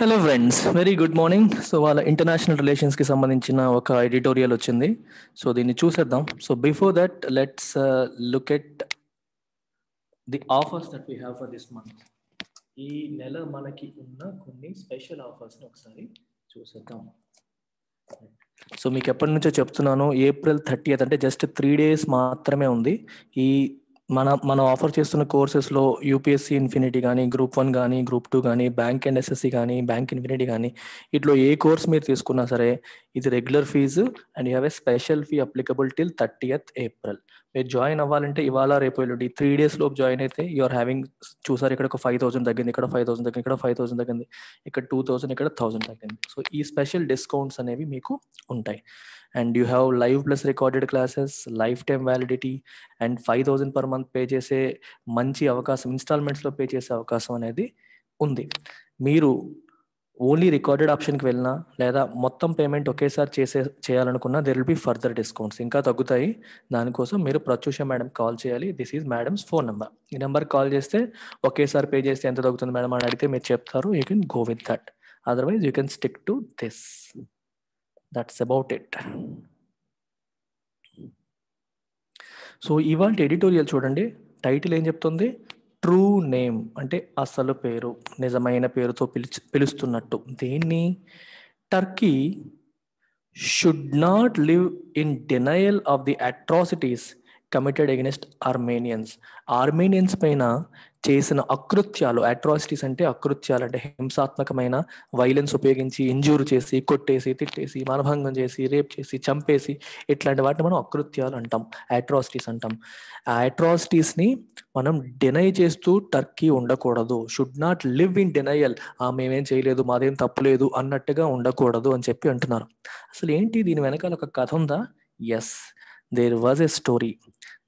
Hello friends, very good morning. So వాళ్ళ international రిలేషన్స్కి సంబంధించిన ఒక ఎడిటోరియల్ వచ్చింది. సో దీన్ని చూసేద్దాం. So before that let's look at the offers that we have for this month. ఈ నెల మనకి ఉన్న కొన్ని స్పెషల్ ఆఫర్స్ని ఒకసారి చూసేద్దాం. సో మీకు ఎప్పటి నుంచో చెప్తున్నాను, April 30th అంటే జస్ట్ 3 days మాత్రమే ఉంది. ఈ మనం ఆఫర్ చేస్తున్న కోర్సెస్లో యూపీఎస్సీ ఇన్ఫినిటీ కానీ, Group 1 కానీ, Group 2 కానీ, బ్యాంక్ అండ్ ఎస్ఎస్సి కానీ, బ్యాంక్ ఇన్ఫినిటీ కానీ, ఇట్లో ఏ కోర్స్ మీరు తీసుకున్నా సరే ఇది regular fee and you have a special fee applicable till 30th April. మీరు జాయిన్ అవ్వాలంటే ఇవాళ రేపు ఎల్లుండి 3 days లోపు జాయిన్ అయితే యూఆర్ హ్యావింగ్, చూసారు ఇక్కడ ఒక 5,000 తగ్గింది, ఇక్కడ 5,000 తగ్గింది, ఇక్కడ 5,000 తగ్గింది, ఇక్కడ 2,000, ఇక్కడ 1,000 తగ్గింది. సో ఈ స్పెషల్ డిస్కౌంట్స్ అనేవి మీకు ఉంటాయి. And you have live plus recorded classes, life time validity and 5,000 per month pay చేసే మంచి అవకాశం, ఇన్స్టాల్మెంట్స్లో పే చేసే అవకాశం అనేది ఉంది. మీరు ఓన్లీ రికార్డెడ్ ఆప్షన్కి వెళ్ళినా లేదా మొత్తం పేమెంట్ ఒకేసారి చేయాలనుకున్నా there will be further discounts, ఇంకా తగ్గుతాయి. దానికోసం మీరు ప్రత్యూష మేడం కాల్ చేయాలి. This is madams phone number. ఈ నెంబర్ కాల్ చేస్తే ఒకేసారి పే చేస్తే ఎంత తగ్గుతుంది మేడం అని అడిగితే మీరు చెప్తారు. You can go with that, otherwise you can stick to this. That's about it. So ఇవాళ ఎడిటోరియల్ చూడండి, టైటిల్ ఏం చెప్తుంది? ట్రూ నేమ్ అంటే అసలు పేరు, నిజమైన పేరుతో పిలుస్తున్నట్టు. దేన్ని? Turkey should not live in denial of the atrocities committed against Armenians. Armenians పైన చేసిన అకృత్యాలు, అట్రాసిటీస్ అంటే అకృత్యాలు అంటే హింసాత్మకమైన వైలెన్స్ ఉపయోగించి ఇంజూర్ చేసి, కొట్టేసి, తిట్టేసి, మానభంగం చేసి, రేప్ చేసి, చంపేసి, ఇట్లాంటి వాటిని మనం అకృత్యాలు అంటాం, అట్రాసిటీస్ అంటాం. ఆ అట్రాసిటీస్ని మనం డినై చేస్తూ టర్కీ ఉండకూడదు. Should not live in denial, మేమేం చేయలేదు, మాదేం తప్పులేదు అన్నట్టుగా ఉండకూడదు అని చెప్పి అంటున్నారు. అసలు ఏంటి దీని వెనకాల ఒక కథ ఉందా? Yes, there was a story.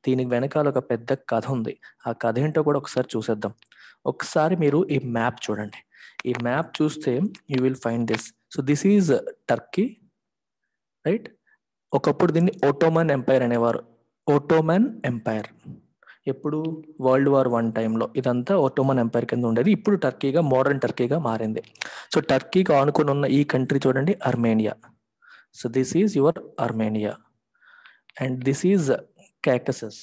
దీనికి వెనకాల ఒక పెద్ద కథ ఉంది. ఆ కథ ఏంటో కూడా ఒకసారి చూసేద్దాం. ఒకసారి మీరు ఈ మ్యాప్ చూడండి. ఈ మ్యాప్ చూస్తే you will find this. So this is Turkey, right? ఒకప్పుడు దీన్ని ఓటోమన్ ఎంపైర్ అనేవారు. ఓటోమన్ ఎంపైర్ ఎప్పుడు? World War I టైంలో ఇదంతా ఓటోమన్ ఎంపైర్ కింద ఉండేది. ఇప్పుడు టర్కీగా, మోడర్న్ టర్కీగా మారింది. సో టర్కీకి ఆనుకుని ఉన్న ఈ కంట్రీ చూడండి, Armenia. So this is your Armenia and this is Caucasus.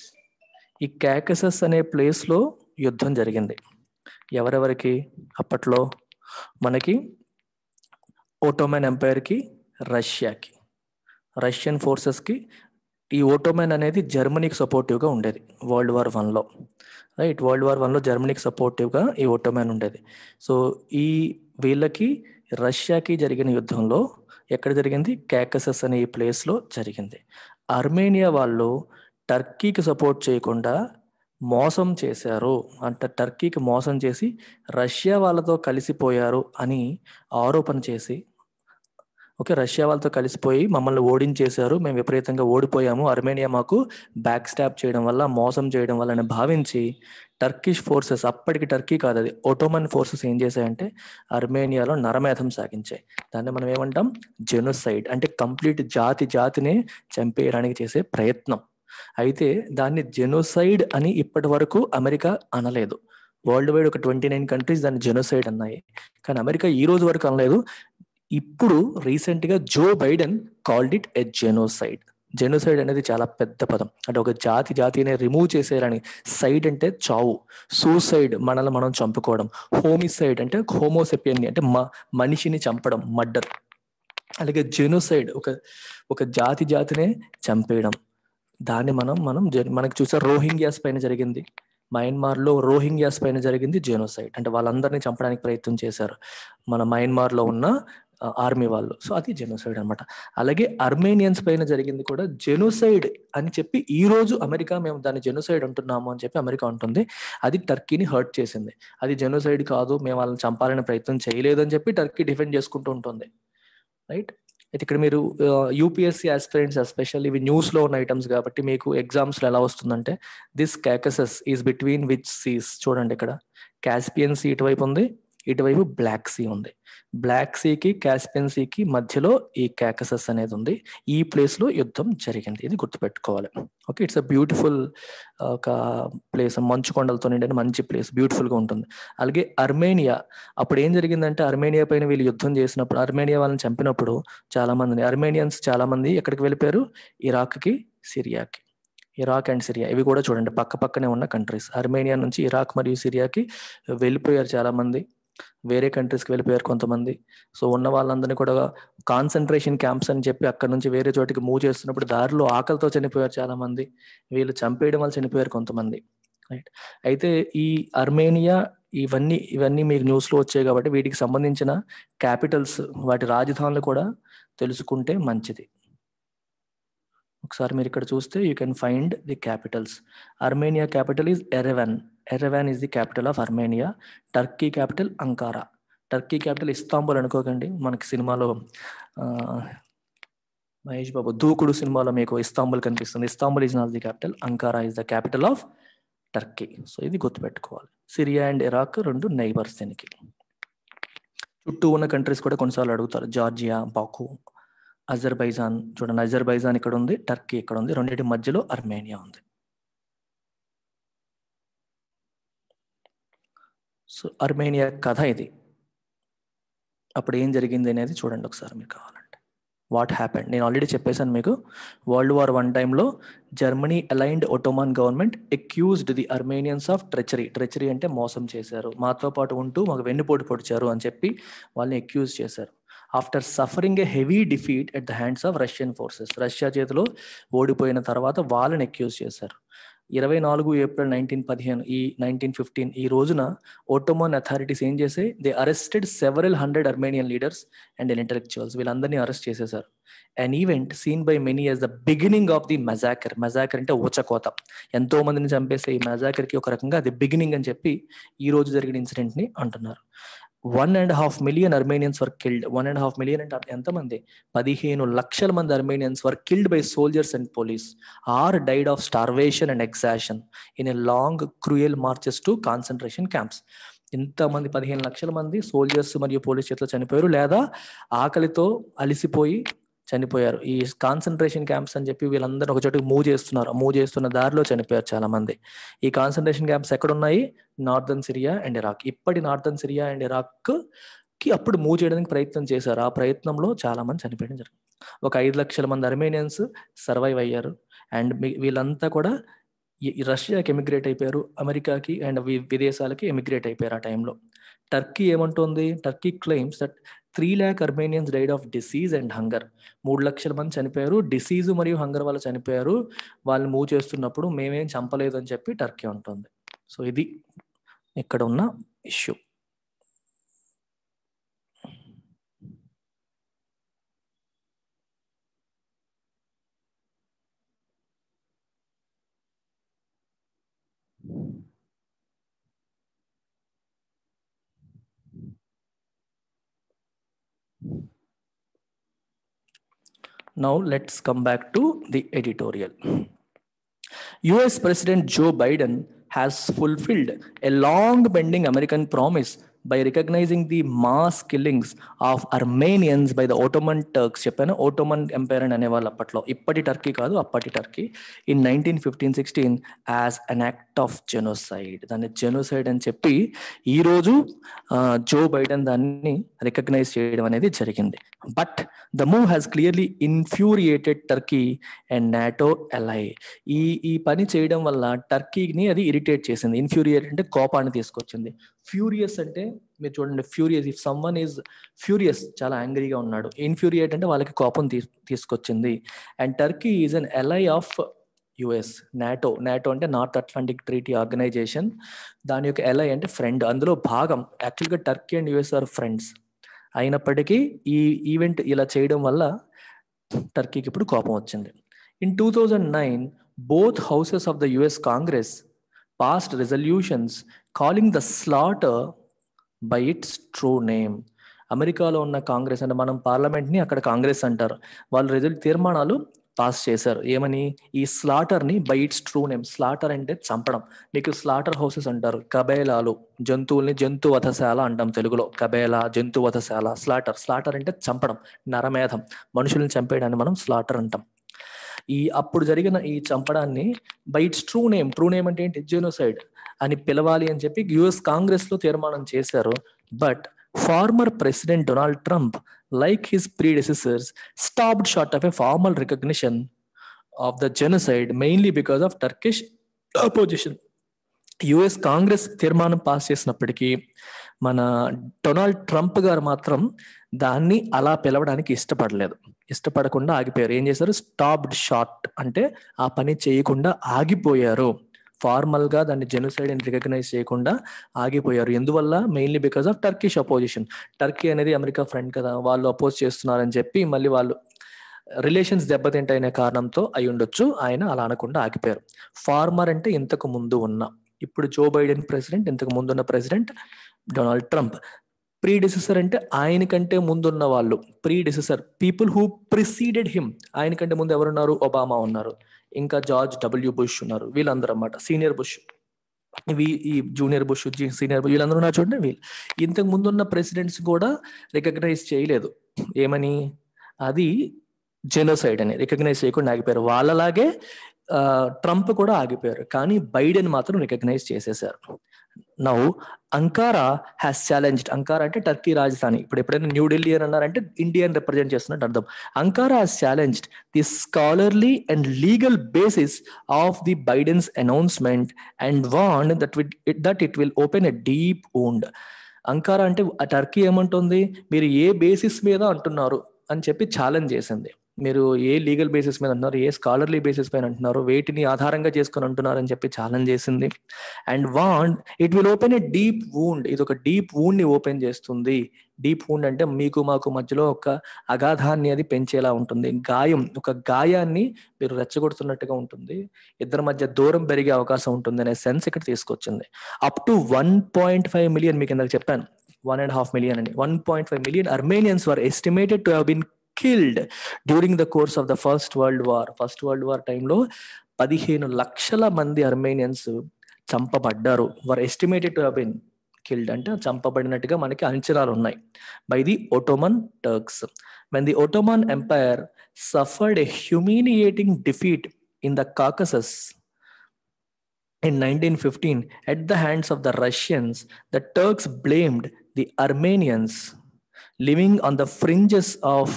ఈ కాకసస్ అనే ప్లేస్లో యుద్ధం జరిగింది. ఎవరెవరికి? అప్పట్లో మనకి ఓటోమన్ ఎంపైర్కి, రష్యాకి, రష్యన్ ఫోర్సెస్కి. ఈ ఓటోమన్ అనేది జర్మనీకి సపోర్టివ్గా ఉండేది World War I, right? World War I జర్మనీకి సపోర్టివ్గా ఈ ఓటోమన్ ఉండేది. సో ఈ వీళ్ళకి రష్యాకి జరిగిన యుద్ధంలో ఎక్కడ జరిగింది? కాకసస్ అనే ఈ ప్లేస్లో జరిగింది. అర్మేనియా వాళ్ళు టర్కీకి సపోర్ట్ చేయకుండా మోసం చేశారు, అంటే టర్కీకి మోసం చేసి రష్యా వాళ్ళతో కలిసిపోయారు అని ఆరోపణ చేసి, ఓకే, రష్యా వాళ్ళతో కలిసిపోయి మమ్మల్ని ఓడించేశారు, మేము విపరీతంగా ఓడిపోయాము, అర్మేనియా మాకు బ్యాక్ స్టాప్ చేయడం వల్ల, మోసం చేయడం వల్ల అని భావించి టర్కిష్ ఫోర్సెస్, అప్పటికి టర్కీ కాదు అది ఓటోమన్ ఫోర్సెస్, ఏం చేశాయంటే అర్మేనియాలో నరమేధం సాగించాయి. దాన్ని మనం ఏమంటాం? జెనోసైడ్. అంటే కంప్లీట్ జాతినే చంపేయడానికి చేసే ప్రయత్నం. అయితే దాన్ని జెనోసైడ్ అని ఇప్పటి వరకు అమెరికా అనలేదు. వరల్డ్ వైడ్ ఒక 29 కంట్రీస్ దాన్ని జెనోసైడ్ అన్నాయి, కానీ అమెరికా ఈ రోజు వరకు అనలేదు. ఇప్పుడు రీసెంట్గా Joe Biden called it a genocide. Genocide అనేది చాలా పెద్ద పదం, అంటే ఒక జాతిని రిమూవ్ చేసేయాలని. సైడ్ అంటే చావు, సూసైడ్ మనల్ని మనం చంపుకోవడం, హోమిసైడ్ అంటే హోమోసెపియన్ అంటే మనిషిని చంపడం, మర్డర్. అలాగే జెనోసైడ్ ఒక జాతినే చంపేయడం. దాన్ని మనకి చూసే రోహింగ్యాస్ పైన జరిగింది, మయన్మార్లో రోహింగ్యాస్ పైన జరిగింది జెనోసైడ్. అంటే వాళ్ళందరినీ చంపడానికి ప్రయత్నం చేశారు మన మయన్మార్లో ఉన్న ఆర్మీ వాళ్ళు. సో అది జెనోసైడ్ అనమాట. అలాగే అర్మేనియన్స్ పైన జరిగింది కూడా జెనోసైడ్ అని చెప్పి ఈ రోజు అమెరికా మేము దాన్ని జెనోసైడ్ అంటున్నాము అని చెప్పి అమెరికా అంటుంది. అది టర్కీని హర్ట్ చేసింది. అది జెనోసైడ్ కాదు, మేము వాళ్ళని చంపాలనే ప్రయత్నం చేయలేదు అని చెప్పి టర్కీ డిఫెండ్ చేసుకుంటూ ఉంటుంది, రైట్? అయితే ఇక్కడ మీరు యూపీఎస్సీ ఆస్పిరెంట్స్ ఎస్పెషల్లీ ఇవి న్యూస్లో ఉన్న ఐటమ్స్ కాబట్టి మీకు ఎగ్జామ్స్లో ఎలా వస్తుందంటే this Caucasus is between which seas. చూడండి ఇక్కడ కాస్పియన్ సీ ఇటువైపు ఉంది, ఇటువైపు బ్లాక్ సీ ఉంది. బ్లాక్ సీకి కాస్పియన్ సీకి మధ్యలో ఈ కాకసస్ అనేది ఉంది. ఈ ప్లేస్ లో యుద్ధం జరిగింది. ఇది గుర్తుపెట్టుకోవాలి. ఓకే, ఇట్స్ అ బ్యూటిఫుల్ ఒక ప్లేస్, మంచు కొండలతో నిండిన మంచి ప్లేస్, బ్యూటిఫుల్ గా ఉంటుంది. అలాగే అర్మేనియా, అప్పుడు ఏం జరిగిందంటే అర్మేనియా పైన వీళ్ళు యుద్ధం చేసినప్పుడు, అర్మేనియా వాళ్ళని చంపినప్పుడు చాలా మందిని, అర్మేనియన్స్ చాలా మంది ఎక్కడికి వెళ్ళిపోయారు, ఇరాక్కి, సిరియాకి. ఇరాక్ అండ్ సిరియా ఇవి కూడా చూడండి పక్క పక్కనే ఉన్న కంట్రీస్. అర్మేనియా నుంచి ఇరాక్ మరియు సిరియాకి వెళ్ళిపోయారు చాలా మంది, వేరే కంట్రీస్కి వెళ్ళిపోయారు కొంతమంది. సో ఉన్న వాళ్ళందరినీ కూడా కాన్సన్ట్రేషన్ క్యాంప్స్ అని చెప్పి అక్కడ నుంచి వేరే చోటికి మూవ్ చేస్తున్నప్పుడు దారిలో ఆకలితో చనిపోయారు చాలా మంది, వీళ్ళు చంపేయడం వల్ల చనిపోయారు కొంతమంది. రైట్. అయితే ఈ అర్మేనియా ఇవన్నీ మీకు న్యూస్లో వచ్చాయి కాబట్టి వీటికి సంబంధించిన క్యాపిటల్స్, వాటి రాజధానులు కూడా తెలుసుకుంటే మంచిది. ఒకసారి మీరు ఇక్కడ చూస్తే you can find the capitals. Armenia capital is Yerevan. Yerevan is the capital of Armenia. Turkey capital Ankara. Turkey capital Istanbul అనుకోకండి, మనకి సినిమాలో మహేష్ బాబు దూకుడు సినిమాలో మీకు ఇస్తాంబుల్ కనిపిస్తుంది. Istanbul is not the capital, Ankara is the capital of Turkey. So ఇది గుర్తుపెట్టుకోవాలి. Syria and Iraq రెండు నైబర్స్ దీనికి. చుట్టూ ఉన్న కంట్రీస్ కూడా కొన్నిసార్లు అడుగుతారు, జార్జియా, బాకు, అజర్బైజాన్. చూడండి అజర్బైజాన్ ఇక్కడ ఉంది, టర్కీ ఇక్కడ ఉంది, రెండింటి మధ్యలో అర్మేనియా ఉంది. సో అర్మేనియా కథ ఇది. అప్పుడు ఏం జరిగింది అనేది చూడండి ఒకసారి మీకు కావాలంటే. వాట్ హ్యాపెండ్, నేను ఆల్రెడీ చెప్పేశాను మీకు. వరల్డ్ వార్ I టైంలో Germany aligned Ottoman government accused the Armenians of treachery. Treachery అంటే మోసం చేశారు, మాతో పాటు ఉంటూ మాకు వెన్నుపోటు పొడిచారు అని చెప్పి వాళ్ళని అక్యూజ్ చేశారు. After suffering A heavy defeat at the hands of Russian forces, Russia చేతిలో ఓడిపోయిన తర్వాత వాళ్ళని అక్యూజ్ చేశారు. 24 ఏప్రిల్ 1915 ఈ 1915 ఈ రోజున ఒట్టోమన్ అథారిటీస్ ఏం చేసాయి, they arrested several 100 Armenian leaders and intellectuals. వీళ్ళందరినీ అరెస్ట్ చేసేశారు. An event seen by many as the beginning of the massacre. Massacre అంటే ఊచకోత, ఎంతో మందిని చంపేసే ఈ మెజాకర్కి ఒక రకంగా అది బిగినింగ్ అని చెప్పి ఈ రోజు జరిగిన ఇన్సిడెంట్ ని అంటున్నారు. 1.5 million Armenians were killed. 1.5 million అంటే ఎంతమంది, 15 లక్షల మంది Armenians were killed by soldiers and police or died of starvation and exhaustion in a long cruel marches to concentration camps. ఇంతమంది 15 లక్షల మంది సోల్జర్స్ మరియు పోలీస్ చేతిలో చనిపోయారు, లేదా ఆకలితో అలిసిపోయి చనిపోయారు. ఈ కాన్సన్ట్రేషన్ క్యాంప్స్ అని చెప్పి వీళ్ళందరూ ఒక చోటుకి మూవ్ చేస్తున్న దారిలో చనిపోయారు చాలా మంది. ఈ కాన్సన్ట్రేషన్ క్యాంప్స్ ఎక్కడున్నాయి, నార్థన్ సిరియా అండ్ ఇరాక్. ఇప్పటి నార్థన్ సిరియా అండ్ ఇరాక్ కి అప్పుడు మూవ్ చేయడానికి ప్రయత్నం చేశారు. ఆ ప్రయత్నంలో చాలా మంది చనిపోయడం జరిగింది. ఒక 5 లక్షల మంది అర్మేనియన్స్ సర్వైవ్ అయ్యారు. అండ్ వీళ్ళంతా కూడా రష్యాకి ఎమిగ్రేట్ అయిపోయారు, అమెరికాకి అండ్ విదేశాలకి ఎమిగ్రేట్ అయిపోయారు ఆ టైంలో. టర్కీ ఏమంటుంది, Turkey claims that 3 lakh Armenians died of disease and hunger. 3 లక్షల మంది చనిపోయారు, డిసీజ్ మరియు హంగర్ వల్ల చనిపోయారు. వాళ్ళు మూవ్ చేస్తున్నప్పుడు మేమేం చంపలేదు అని చెప్పి టర్కీ ఉంటుంది. సో ఇది ఇక్కడ ఉన్న issue. Now let's come back to the editorial. US President Joe Biden has fulfilled a long-pending American promise by recognizing the mass killings of Armenians by the Ottoman Turks. చెప్పాను, Ottoman Empire అని అనేవాళ్ళు అప్పట్లో, ఇప్పటి Turkey కాదు అప్పటి Turkey. in 1915-16 as an act of genocide. దాన్ని genocide అని చెప్పి ఈరోజు జో బైడెన్ దాన్ని రికగ్నైజ్ చేయడం అనేది జరిగింది. But the move has clearly infuriated Turkey and NATO ally. ఈ పని చేయడం వల్ల టర్కీని అది ఇరిటేట్ చేసింది. ఇన్ఫ్యూరియేట్ అంటే కోపాన్ని తీసుకొచ్చింది. ఫ్యూరియస్ అంటే మీరు చూడండి, furious, if someone is furious, చాలా యాంగ్రీగా ఉన్నాడు. ఇన్ఫ్యూరియేట్ అంటే వాళ్ళకి కోపం తీసుకొచ్చింది. And Turkey is an ally of US. NATO అంటే నార్త్ అట్లాంటిక్ ట్రీటీ ఆర్గనైజేషన్, దాని యొక్క అలై అంటే ఫ్రెండ్, అందులో భాగం. యాక్చువల్గా Turkey and US are friends. అయినప్పటికీ ఈ ఈవెంట్ ఇలా చేయడం వల్ల టర్కీకి ఇప్పుడు కోపం వచ్చింది. In 2009, both houses of the US Congress passed resolutions calling the slaughter by its true name. అమెరికాలో ఉన్న కాంగ్రెస్ అంటే మనం పార్లమెంట్ని అక్కడ కాంగ్రెస్ అంటారు, వాళ్ళు తీర్మానాలు పాస్ చేశారు. ఏమని? ఈ స్లాటర్ని by its true name. Slaughter అంటే చంపడం. మీకు స్లాటర్ హౌసెస్ అంటారు, కబేలాలు, జంతువుల్ని జంతువధశాల అంటాం తెలుగులో. కబేలా, జంతువధశాల. స్లాటర్, స్లాటర్ అంటే చంపడం, నరమేధం, మనుషుల్ని చంపేయడాన్ని మనం స్లాటర్ అంటాం. అప్పుడు జరిగిన ఈ చంపడాన్ని by its true name, true name అంటే ఏంటి? జెనోసైడ్ అని పిలవాలి అని చెప్పి యుఎస్ కాంగ్రెస్ లో తీర్మానం చేశారు. But former president Donald Trump, like his predecessors, stopped short of a formal recognition of the genocide, mainly because of Turkish opposition. US Congress తీర్మానం పాస్ చేసినప్పటికీ మన డొనాల్డ్ ట్రంప్ గారు మాత్రం దాన్ని అలా పిలవడానికి ఇష్టపడకుండా ఆగిపోయారు. ఏం చేశారు? స్టాప్డ్ షార్ట్ అంటే ఆ పని చేయకుండా ఆగిపోయారు. ఫార్మల్ గా దాన్ని జెనోసైడ్ అని రికగ్నైజ్ చేయకుండా ఆగిపోయారు. ఎందువల్ల? Mainly because of Turkish opposition. Turkey అనేది అమెరికా ఫ్రెండ్ కదా, వాళ్ళు అపోజ్ చేస్తున్నారని చెప్పి మళ్ళీ వాళ్ళు రిలేషన్స్ దెబ్బతింటైన కారణంతో అయి ఉండొచ్చు ఆయన అలా అనకుండా ఆగిపోయారు. ఫార్మర్ అంటే ఇంతకు ముందు ఉన్న, ఇప్పుడు జో బైడెన్ ప్రెసిడెంట్, ఇంతకు ముందున్న ప్రెసిడెంట్ డొనాల్డ్ ట్రంప్. ప్రీడెసెసర్ అంటే ఆయనకంటే ముందున్న వాళ్ళు. ప్రీడెసెసర్, పీపుల్ హూ ప్రిసీడెడ్ హిమ్. ఆయనకంటే ముందు ఎవరున్నారు? ఒబామా ఉన్నారు, ఇంకా జార్జ్ డబ్ల్యూ బుష్ ఉన్నారు, వీళ్ళందరూ అన్నమాట. సీనియర్ బుష్, ఈ జూనియర్ బుష్, సీనియర్ బుష్, వీళ్ళందరూ ఉన్నారు చూడండి. వీళ్ళు ఇంతకు ముందున్న ప్రెసిడెంట్స్ కూడా రికగ్నైజ్ చేయలేదు. ఏమని? అది జెనోసైడ్ అని రికగ్నైజ్ చేయకుండా ఆగిపోయారు. వాళ్ళలాగే ట్రంప్ కూడా ఆగిపోయారు. కానీ బైడెన్ మాత్రం రికగ్నైజ్ చేసేసారు. Now Ankara has challenged. Ankara అంటే టర్కీ రాజధాని. ఇప్పుడు ఎప్పుడైనా న్యూఢిల్లీ అని అన్నారంటే ఇండియాని రిప్రజెంట్ చేస్తున్నట్టు అర్థం. Ankara has challenged the scholarly and legal basis of the Biden's announcement and warned that it will open a deep wound. Ankara అంటే టర్కీ ఏమంటుంది? మీరు ఏ బేసిస్ మీద అంటున్నారు అని చెప్పి ఛాలెంజ్ చేసింది. మీరు ఏ లీగల్ బేసిస్ మీద అంటున్నారు, ఏ స్కాలర్లీ బేసిస్ పైన అంటున్నారు, వేటిని ఆధారంగా చేసుకుని అంటున్నారు అని చెప్పి ఛాలెంజ్ చేసింది. And want it will open A deep wound. ఇది ఒక డీప్ వూండ్ ని ఓపెన్ చేస్తుంది. డీప్ వూండ్ అంటే మీకు మాకు మధ్యలో ఒక అగాధాన్ని అది పెంచేలా ఉంటుంది. గాయం, ఒక గాయాన్ని మీరు రెచ్చగొడుతున్నట్టుగా ఉంటుంది, ఇద్దరి మధ్య దూరం పెరిగే అవకాశం ఉంటుంది అనే సెన్స్ ఇక్కడ తీసుకొచ్చింది. అప్ టు 1.5 మిలియన్, మీకు ఇందాక చెప్పాను 1.5 మిలియన్ అని, 1.5 million Armenians were estimated to have been killed during the course of the First World War. First world war టైంలో 15 లక్షల మంది అర్మేనియన్స్ చంపబడ్డారు. Were estimated to have been killed అంటే చంపబడినట్టుగా మనకి అంచనాలు ఉన్నాయి by the Ottoman Turks. When the Ottoman empire suffered a humiliating defeat in the Caucasus in 1915 at the hands of the Russians, the Turks blamed the Armenians living on the fringes of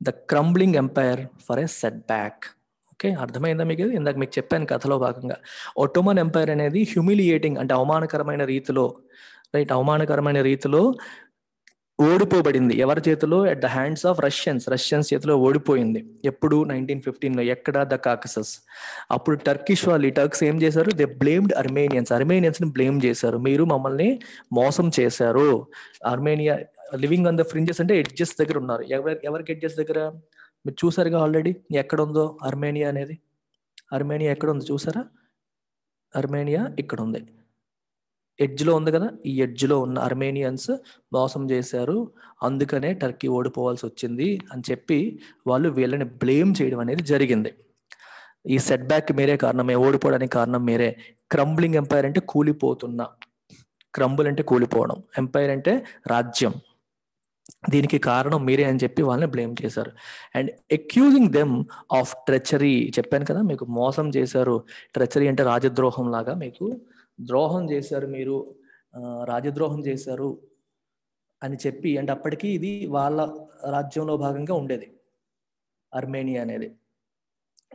the crumbling empire for a setback. Okay, అర్థమైందా మీకు? ఇందాక మీకు చెప్పాను కథలో భాగంగా. Ottoman umpire అనేది humiliating అంటే అవమానకరమైన రీతిలో ఓడిపోబడింది. ఎవరి చేతిలో? At the hands of Russians చేతిలో ఓడిపోయింది. ఎప్పుడు? 1915లో. ఎక్కడ? The Caucasus. అప్పుడు టర్క్స్ ఏం చేశారు? దే బ్లేమ్డ్ అర్మేనియన్స్ ని బ్లేమ్ చేశారు. మీరు మమ్మల్ని మోసం చేశారు. Armenia living on the fringes అంటే ఎడ్జెస్ దగ్గర ఉన్నారు. ఎవరికి ఎడ్జెస్ దగ్గర? మీరు చూసారుగా ఆల్రెడీ ఎక్కడ ఉందో అర్మేనియా అనేది. అర్మేనియా ఎక్కడ ఉంది చూసారా? అర్మేనియా ఇక్కడ ఉంది, ఎడ్జ్ లో ఉంది కదా. ఈ ఎడ్జ్ లో ఉన్న అర్మేనియన్స్ మోసం చేశారు, అందుకనే టర్కీ ఓడిపోవాల్సి వచ్చింది అని చెప్పి వాళ్ళు వీళ్ళని బ్లేమ్ చేయడం అనేది జరిగింది. ఈ సెట్ బ్యాక్ మీరే కారణమే, ఓడిపోవడానికి కారణం మీరే. క్రంబ్లింగ్ ఎంపైర్ అంటే కూలిపోతున్న, క్రంబుల్ అంటే కూలిపోవడం, ఎంపైర్ అంటే రాజ్యం, దీనికి కారణం మీరే అని చెప్పి వాళ్ళని బ్లేమ్ చేశారు. And accusing them of treachery. చెప్పాను కదా మీకు, మోసం చేశారు. ట్రెచరీ అంటే రాజద్రోహం లాగా, మీకు ద్రోహం చేశారు, మీరు రాజద్రోహం చేశారు అని చెప్పి. అంటే అప్పటికి ఇది వాళ్ళ రాజ్యంలో భాగంగా ఉండేది అర్మేనియా అనేది.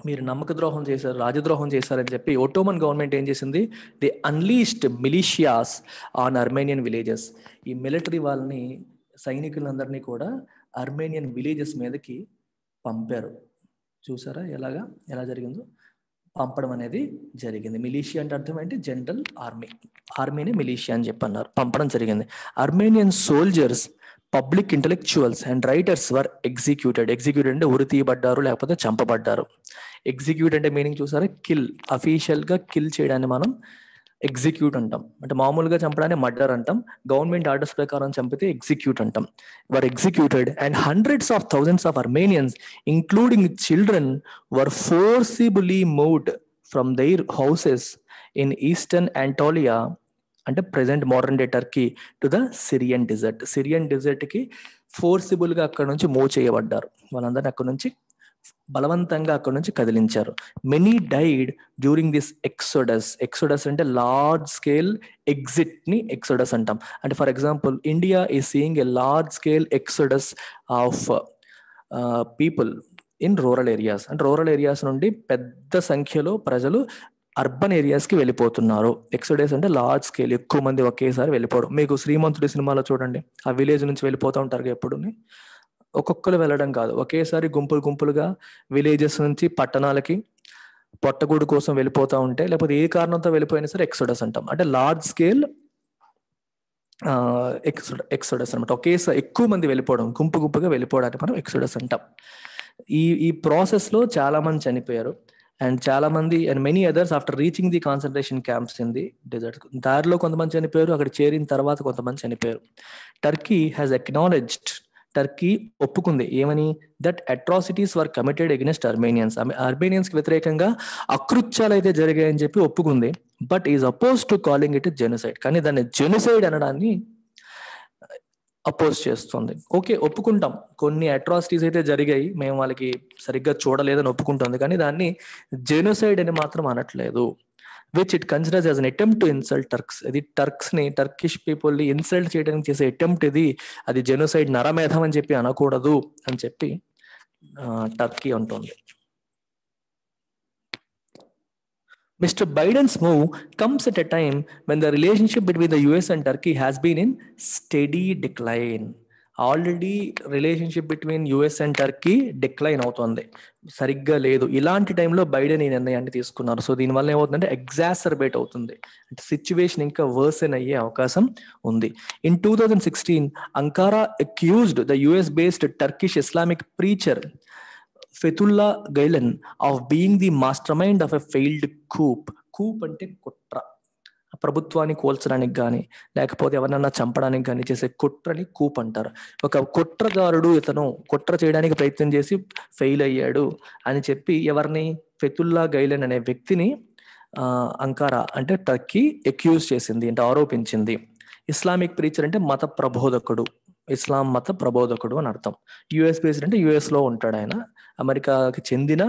మీరు నమ్మక ద్రోహం చేశారు, రాజద్రోహం చేశారని చెప్పి ఒటోమన్ గవర్నమెంట్ ఏం చేసింది? The unleashed militias on Armenian villages. ఈ మిలిటరీ వాళ్ళని, సైనికులందరినీ కూడా అర్మేనియన్ విలేజెస్ మీదకి పంపారు. చూసారా ఎలా జరిగిందో? పంపడం అనేది జరిగింది. మిలిషియా అంటే అర్థం ఏంటి? జనరల్ ఆర్మీని మిలిషియా అని చెప్పి అన్నారు. పంపడం జరిగింది. Armenian soldiers, public intellectuals and writers were executed అంటే ఉరి తీయబడ్డారు, లేకపోతే చంపబడ్డారు. ఎగ్జిక్యూట్ అంటే మీనింగ్ చూసారా? కిల్. అఫీషియల్ గా కిల్ చేయడాన్ని మనం ఎగ్జిక్యూట్ అంటాం. అంటే మామూలుగా చంపడాన్ని మర్డర్ అంటాం, గవర్నమెంట్ ఆర్డర్స్ ప్రకారం చంపితే ఎగ్జిక్యూట్ అంటాం. Were executed and hundreds of thousands of Armenians including children were forcibly moved from their houses in eastern Anatolia, అంటే present modern day Turkey, to the Syrian desert. Syrian desert కి forcible గా అక్కడ నుంచి move చేయబడ్డారు. వాళ్ళందరినీ అక్కడ నుంచి బలవంతంగా అక్కడ నుంచి కదిలించారు. Many died during this exodus. Exodus అంటే లార్జ్ స్కేల్ ఎగ్జిట్ ని ఎక్సోడస్ అంటాం. అంటే for example India is seeing a large scale exodus of people in rural areas. అంటే రూరల్ ఏరియాస్ నుండి పెద్ద సంఖ్యలో ప్రజలు అర్బన్ ఏరియాస్ కి వెళ్ళిపోతున్నారు. ఎక్సోడస్ అంటే లార్జ్ స్కేల్, ఎక్కువ మంది ఒకేసారి వెళ్ళిపోవడం. మీకు శ్రీమంతుడి సినిమాలో చూడండి, ఆ విలేజ్ నుంచి వెళ్ళిపోతూ ఉంటారు ఎప్పుడు. ఒక్కొక్కరు వెళ్ళడం కాదు, ఒకేసారి గుంపులు గుంపులుగా విలేజెస్ నుంచి పట్టణాలకి పొట్టగూడు కోసం వెళ్ళిపోతూ ఉంటే, లేకపోతే ఏ కారణంతో వెళ్ళిపోయినా సరే ఎక్సోడస్ అంటాం. అంటే లార్జ్ స్కేల్ ఎక్సోడస్ అనమాట. ఒకేసారి ఎక్కువ మంది వెళ్ళిపోవడం, గుంపు గుంపుగా వెళ్ళిపోవడానికి మనం ఎక్సోడస్ అంటాం. ఈ ప్రాసెస్ లో చాలా మంది చనిపోయారు. అండ్ చాలా మంది and many others after reaching the concentration camps in the dessert. దారిలో కొంతమంది చనిపోయారు, అక్కడ చేరిన తర్వాత కొంతమంది చనిపోయారు. టర్కీ హ్యాస్ అక్నాలెడ్జ్డ్, టర్కీ ఒప్పుకుంది ఏమని, that atrocities were committed against Armenians. Armenians కి వ్యతిరేకంగా అకృత్యాలు అయితే జరిగాయని చెప్పి ఒప్పుకుంది. But is oppose to calling it genocide. కానీ దాన్ని జెనోసైడ్ అనడాన్ని అపోజ్ చేస్తుంది. ఓకే, ఒప్పుకుంటాం, కొన్ని అట్రాసిటీస్ అయితే జరిగాయి, మేము వాళ్ళకి సరిగ్గా చూడలేదని ఒప్పుకుంటుంది, కానీ దాన్ని జెనోసైడ్ అని మాత్రం అనట్లేదు. Which it considers as an attempt to insult Turks. ఇది టర్క్స్ ని, టర్కిష్ పీపుల్ ని ఇన్సల్ట్ చేయడానికి చేసే అటెంప్ట్ ఇది, అది జెనోసైడ్, నరమేధం అని చెప్పి అనకూడదు అని చెప్పి టర్కీ అంటుంది. Mr. Biden's move comes at a time when the relationship between the US and Turkey has been in steady decline. Already relationship between US and Turkey decline అవుతుంది, సరిగ్గా లేదు. ఇలాంటి టైంలో బైడెన్ ఈ నిర్ణయాన్ని తీసుకున్నారు. సో దీనివల్ల ఏమవుతుందంటే ఎగ్జాసర్బేట్ అవుతుంది, అంటే సిచ్యువేషన్ ఇంకా వర్సెన్ అయ్యే అవకాశం ఉంది. In 2016 Ankara accused the US based Turkish Islamic preacher Fethullah Gulen of being the mastermind of a failed coup. Coup అంటే కుట్ర, ప్రభుత్వాన్ని కోల్చడానికి కానీ లేకపోతే ఎవరినన్నా చంపడానికి కానీ చేసే కుట్రని కూప్ అంటారు. ఒక కుట్రదారుడు ఇతను కుట్ర చేయడానికి ప్రయత్నం చేసి ఫెయిల్ అయ్యాడు అని చెప్పి ఎవరిని, ఫెతుల్లా గైలన్ అనే వ్యక్తిని అంకారా అంటే టర్కీ అక్యూజ్ చేసింది, అంటే ఆరోపించింది. ఇస్లామిక్ ప్రీచర్ అంటే మత ప్రబోధకుడు, ఇస్లాం మత ప్రబోధకుడు అని అర్థం. యుఎస్ బేస్డ్ అంటే యుఎస్ లో ఉంటాడు ఆయన, అమెరికాకి చెందిన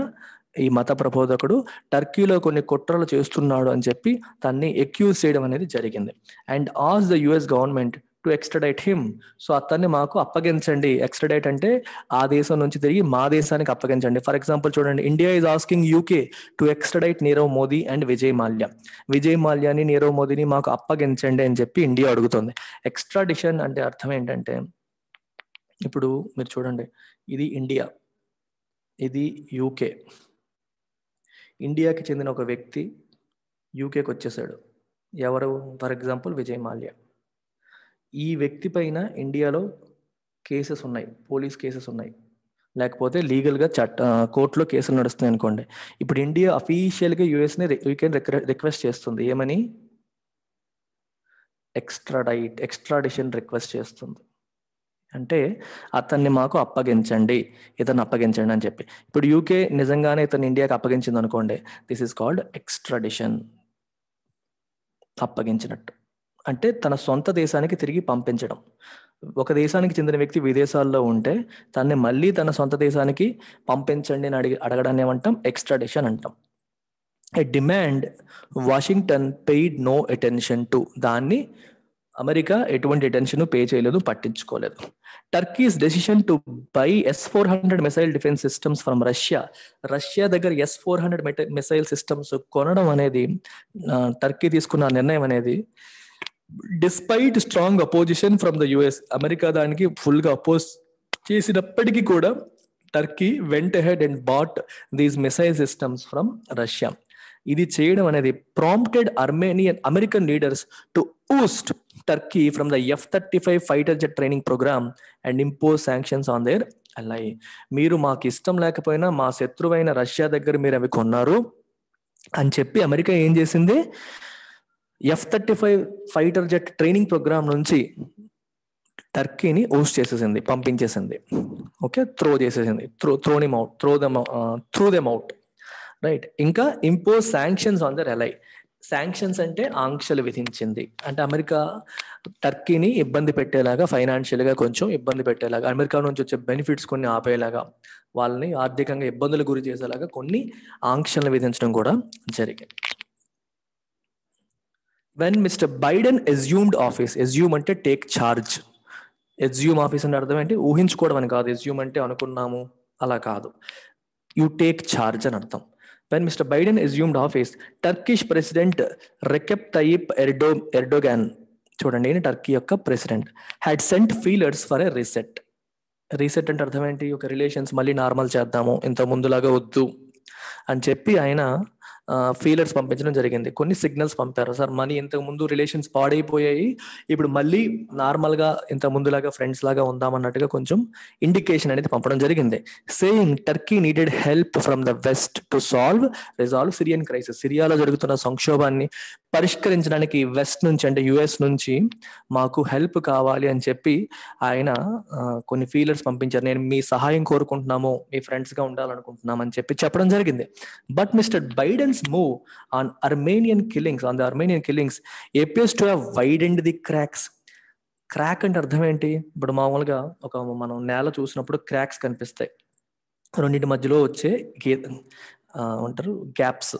ఈ మత ప్రబోధకుడు టర్కీలో కొన్ని కుట్రలు చేస్తున్నాడు అని చెప్పి తన్ని అక్యూజ్ చేయడం అనేది జరిగింది. And ask the US government to extradite him. So అతన్ని మాకు అప్పగించండి. ఎక్స్ట్రడైట్ అంటే ఆ దేశం నుంచి తిరిగి మా దేశానికి అప్పగించండి. ఫర్ ఎగ్జాంపుల్ చూడండి, India is asking UK to extradite Nirav Modi and Vijay Mallya. Vijay మాల్యాని, నీరవ్ మోదీని మాకు అప్పగించండి అని చెప్పి ఇండియా అడుగుతుంది. ఎక్స్ట్రాడిషన్ అంటే అర్థం ఏంటంటే, ఇప్పుడు మీరు చూడండి, ఇది ఇండియా, ఇది యూకే. ఇండియాకి చెందిన ఒక వ్యక్తి యూకేకి వచ్చేసాడు. ఎవరు? For example Vijay Mallya. ఈ వ్యక్తి పైన ఇండియాలో కేసెస్ ఉన్నాయి, పోలీస్ కేసెస్ ఉన్నాయి, లేకపోతే లీగల్గా కోర్టులో కేసులు నడుస్తున్నాయి అనుకోండి. ఇప్పుడు ఇండియా అఫీషియల్గా యూఎస్ని రిక్వెస్ట్ చేస్తుంది, ఏమని? ఎక్స్ట్రాడిషన్ రిక్వెస్ట్ చేస్తుంది. అంటే అతన్ని మాకు అప్పగించండి, ఇతను అప్పగించండి అని చెప్పి. ఇప్పుడు యూకే నిజంగానే ఇతను ఇండియాకి అప్పగించింది అనుకోండి, దిస్ ఈస్ కాల్డ్ ఎక్స్ట్రాడిషన్. అప్పగించినట్టు అంటే తన సొంత దేశానికి తిరిగి పంపించడం. ఒక దేశానికి చెందిన వ్యక్తి విదేశాల్లో ఉంటే తన్ని మళ్ళీ తన సొంత దేశానికి పంపించండి అని అడగడాన్ని ఏమంటాం? ఎక్స్ట్రాడిషన్ అంటాం. A demand Washington paid no attention to. దాన్ని అమెరికా ఎటువంటి అటెన్షన్ పే చేయలేదు, పట్టించుకోలేదు. Turkey's decision to buy S-400 missile defence systems from Russia. Russia దగ్గర S-400 మిసైల్ సిస్టమ్స్ కొనడం అనేది, టర్కీ తీసుకున్న నిర్ణయం అనేది despite strong opposition from the US. America దానికి ఫుల్ గా అపోజ్ చేసినప్పటికీ కూడా Turkey went ahead and bought these missile systems from Russia. ఇది చేయడం అనేది prompted American leaders to oust Turkey from the F-35 fighter jet training programme and impose sanctions on their ally. మీరు మాకు ఇష్టం లేకపోయినా మా శత్రువైన రష్యా దగ్గర మీరు అవి కొన్నారు అని చెప్పి అమెరికా ఏం చేసింది? F-35 fighter jet training programme నుంచి టర్కీని ఓస్ట్ చేసేసింది, పంపించేసింది. ఓకే, త్రో చేసేసింది, త్రూ దెమ్ అవుట్, రైట్. ఇంకా impose sanctions on their ally. Sanctions అంటే ఆంక్షలు విధించింది, అంటే అమెరికా టర్కీని ఇబ్బంది పెట్టేలాగా, ఫైనాన్షియల్గా కొంచెం ఇబ్బంది పెట్టేలాగా, అమెరికా నుంచి వచ్చే బెనిఫిట్స్ కొన్ని ఆపేలాగా, వాళ్ళని ఆర్థికంగా ఇబ్బందులు గురి చేసేలాగా కొన్ని ఆంక్షలను విధించడం కూడా జరిగింది. When mister Biden assumed office, assume అంటే టేక్ చార్జ్, ఎస్యూమ్ ఆఫీస్ అంటే అర్థం ఏంటి? ఊహించుకోవడం అని కాదు. ఎస్యూమ్ అంటే అనుకున్నాము అలా కాదు, యూ టేక్ చార్జ్ అని అర్థం. When Mr. Biden assumed office, Turkish President Recep Tayyip Erdogan, చూడండి, టర్కీ యొక్క president, had cent feelers for a reset. Reset అంటే అర్థం ఏంటి? ఒక రిలేషన్స్ మళ్ళీ నార్మల్ చేద్దాము, ఇంత ముందులాగా వద్దు అని చెప్పి ఆయన ఫీలర్స్ పంపించడం జరిగింది. కొన్ని సిగ్నల్స్ పంపారు. సార్, మనీ ఇంతకు ముందు రిలేషన్స్ పాడైపోయాయి, ఇప్పుడు మళ్ళీ నార్మల్ గా ఇంత ముందులాగా ఫ్రెండ్స్ లాగా ఉందామన్నట్టుగా కొంచెం ఇండికేషన్ అనేది పంపడం జరిగింది. Saying Turkey needed help from the West to resolve Syrian crisis. సిరియాలో జరుగుతున్న సంక్షోభాన్ని పరిష్కరించడానికి వెస్ట్ నుంచి, అంటే యుఎస్ నుంచి మాకు హెల్ప్ కావాలి అని చెప్పి ఆయన కొన్ని ఫీలర్స్ పంపించారు. నేను మీ సహాయం కోరుకుంటున్నాము, మీ ఫ్రెండ్స్ గా ఉండాలనుకుంటున్నాం అని చెప్పి చెప్పడం జరిగింది. But mister Biden's move on the Armenian killings appears to have widened the cracks. Crack అంటే అర్థం ఏంటి? ఇప్పుడు మామూలుగా మనం నేల చూసినప్పుడు క్రాక్స్ కనిపిస్తాయి, రెండింటి మధ్యలో వచ్చే అంటారు గ్యాప్స్.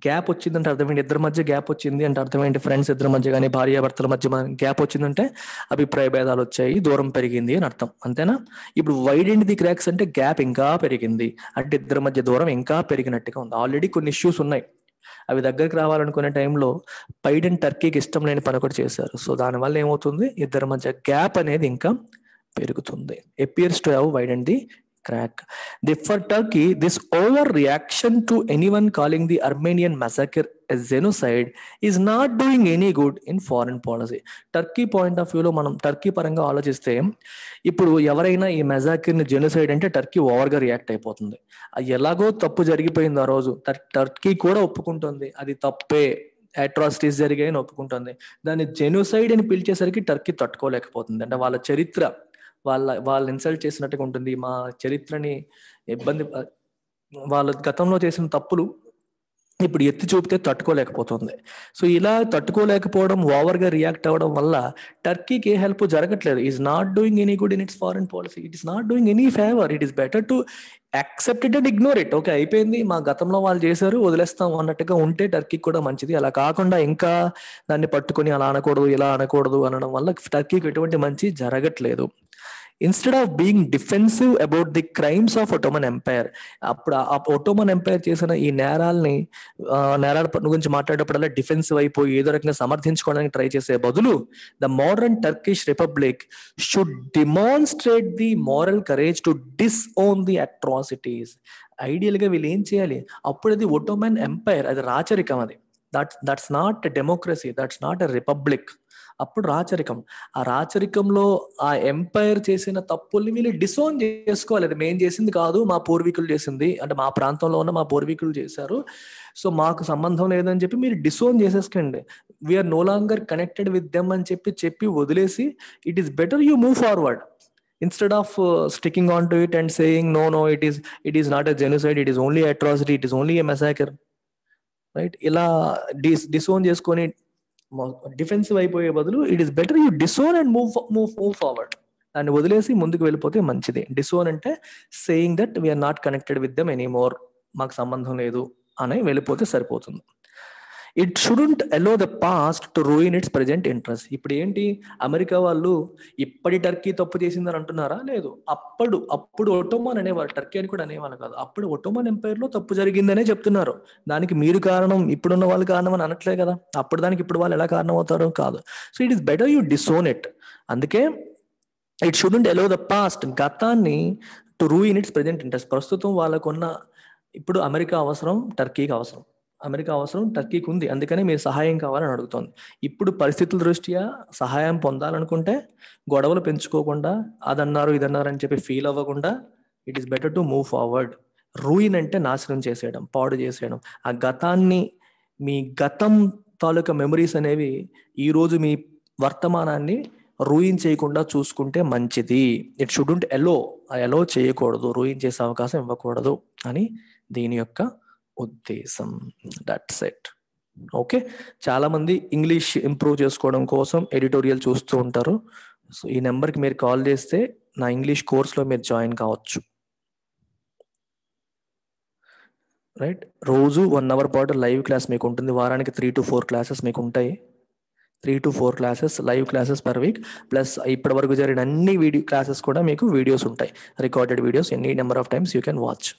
గ్యాప్ వచ్చిందంటే అర్థం ఏంటి? ఇద్దరి మధ్య గ్యాప్ వచ్చింది అంటే అర్థం ఏంటి? ఫ్రెండ్స్ ఇద్దరి మధ్య కానీ భార్యాభర్తల మధ్య గ్యాప్ వచ్చిందంటే అభిప్రాయ భేదాలు వచ్చాయి, దూరం పెరిగింది అని అర్థం, అంతేనా? ఇప్పుడు వైడెండ్ ది క్రాక్స్ అంటే గ్యాప్ ఇంకా పెరిగింది, అంటే ఇద్దరి మధ్య దూరం ఇంకా పెరిగినట్టుగా ఉంది. ఆల్రెడీ కొన్ని ఇష్యూస్ ఉన్నాయి, అవి దగ్గరికి రావాలనుకునే టైంలో బైడెన్ టర్కీకి ఇష్టం లేని పని కూడా చేశారు. సో దానివల్ల ఏమవుతుంది? ఇద్దరి మధ్య గ్యాప్ అనేది ఇంకా పెరుగుతుంది. Appears to have widened the crack. For Turkey, this overreaction to anyone calling the Armenian massacre a genocide is not doing any good in foreign policy. Turkey point of వ్యూలో మనం Turkey పరంగా ఆలోచిస్తే, ఇప్పుడు ఎవరైనా ఈ మెసాకిర్ ని జెనోసైడ్ అంటే Turkey ఓవర్గా రియాక్ట్ అయిపోతుంది. ఎలాగో తప్పు జరిగిపోయింది ఆ రోజు, టర్కీ కూడా ఒప్పుకుంటుంది అది తప్పే, అట్రాసిటీస్ జరిగాయని ఒప్పుకుంటుంది. దాన్ని జెనోసైడ్ అని పిలిచేసరికి టర్కీ తట్టుకోలేకపోతుంది. అంటే వాళ్ళ చరిత్ర వాళ్ళు ఇన్సల్ట్ చేసినట్టుగా ఉంటుంది, మా చరిత్రని ఇబ్బంది, వాళ్ళ గతంలో చేసిన తప్పులు ఇప్పుడు ఎత్తి చూపితే తట్టుకోలేకపోతుంది. సో ఇలా తట్టుకోలేకపోవడం, ఓవర్గా రియాక్ట్ అవ్వడం వల్ల టర్కీకి ఏ హెల్ప్ జరగట్లేదు. Is not doing any good in it's foreign policy, it is not doing any favour. It is better to accept it and ignore it. Okay, అయిపోయింది, మా గతంలో వాళ్ళు చేశారు, వదిలేస్తాం అన్నట్టుగా ఉంటే టర్కీకి కూడా మంచిది. అలా కాకుండా ఇంకా దాన్ని పట్టుకొని అలా అనకూడదు, ఇలా అనకూడదు అనడం వల్ల టర్కీకి ఎటువంటి మంచి జరగట్లేదు. Instead of being defensive about the crimes of Ottoman Empire, అప్పుడు ఒటోమన్ ఎంపైర్ చేసిన ఈ నేరాల గురించి మాట్లాడేటప్పుడల్లా డిఫెన్సివ్ అయిపోయి ఏదో రకంగా సమర్థించుకోవడానికి ట్రై చేసే బదులు, the modern Turkish republic should demonstrate the moral courage to disown the atrocities. Ideal గా వీళ్ళు ఏం చేయాలి? అప్పుడు అది ఒటోమన్ ఎంపైర్, అది రాచరికం, అది that's not democracy, that's not a republic. అప్పుడు రాచరికం. ఆ రాచరికంలో ఆ ఎంపైర్ చేసిన తప్పుల్ని వీళ్ళు డిసోన్ చేసుకోవాలి. అది మేం చేసింది కాదు, మా పూర్వీకులు చేసింది, అంటే మా ప్రాంతంలో ఉన్న మా పూర్వీకులు చేశారు, సో మాకు సంబంధం లేదని చెప్పి మీరు డిసోన్ చేసేసుకోండి. We're no longer connected with them అని చెప్పి వదిలేసి, it is better you move forward instead of sticking on to it and saying no, it is not a genocide, it is only atrocity, it is only a massacre, right? ఇలా డిసోన్ చేసుకొని defensive అయిపోయే బదులు it is better you disown and move forward. దాన్ని వదిలేసి ముందుకు వెళ్ళిపోతే మంచిది. Disown అంటే saying that we are not connected with them anymore, మాకు సంబంధం లేదు అని వెళ్ళిపోతే సరిపోతుంది. It shouldn't allow the past to ruin its present interest. ఇప్పుడు ఏంటి, అమెరికా వాళ్ళు ఇప్పటి టర్కీ తప్పు చేసిందని అంటున్నారా? లేదు, అప్పుడు ఒటోమన్ అనేవారు, టర్కీ అని కూడా అనేవాళ్ళు కాదు, అప్పుడు ఒటోమన్ ఎంపైర్ లో తప్పు జరిగిందనే చెప్తున్నారు. దానికి మీరు కారణం, ఇప్పుడున్న వాళ్ళు కారణం అని అనట్లే కదా. అప్పుడు దానికి ఇప్పుడు వాళ్ళు ఎలా కారణం అవుతారో కాదు. So it is better you disown it. అందుకే it shouldn't allow the past, గతాన్ని, to ruin its present interest. ప్రస్తుతం వాళ్ళకున్న, ఇప్పుడు అమెరికా అవసరం టర్కీకి అవసరం, అమెరికా అవసరం టర్కీకి ఉంది, అందుకని మీరు సహాయం కావాలని అడుగుతోంది. ఇప్పుడు పరిస్థితుల దృష్ట్యా సహాయం పొందాలనుకుంటే గొడవలు పెంచుకోకుండా, అదన్నారు ఇదన్నారు అని చెప్పి ఫీల్ అవ్వకుండా, it is better to move forward. Ruin అంటే నాశనం చేసేయడం, పాడు చేసేయడం. ఆ గతాన్ని, మీ గతం తాలూకా మెమరీస్ అనేవి ఈరోజు మీ వర్తమానాన్ని రూయిన్ చేయకుండా చూసుకుంటే మంచిది. ఇట్ షుడెంట్ అలో చేయకూడదు, రూయిన్ చేసే అవకాశం ఇవ్వకూడదు అని దీని యొక్క ఉద్దేశం. That's it. ఓకే, చాలామంది ఇంగ్లీష్ ఇంప్రూవ్ చేసుకోవడం కోసం ఎడిటోరియల్ చూస్తూ ఉంటారు. సో ఈ నెంబర్కి మీరు కాల్ చేస్తే నా ఇంగ్లీష్ కోర్స్లో మీరు జాయిన్ కావచ్చు. రైట్, రోజు 1 అవర్ పాటు లైవ్ క్లాస్ మీకు ఉంటుంది. వారానికి 3 to 4 క్లాసెస్ మీకు ఉంటాయి. 3 to 4 classes, live classes per week. Plus ఇప్పటి వరకు జరిగిన అన్ని వీడియో క్లాసెస్ కూడా మీకు వీడియోస్ ఉంటాయి, recorded videos, any number of times you can watch.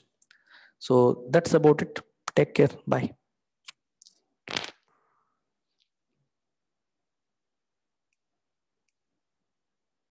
So that's about it. Take care, bye.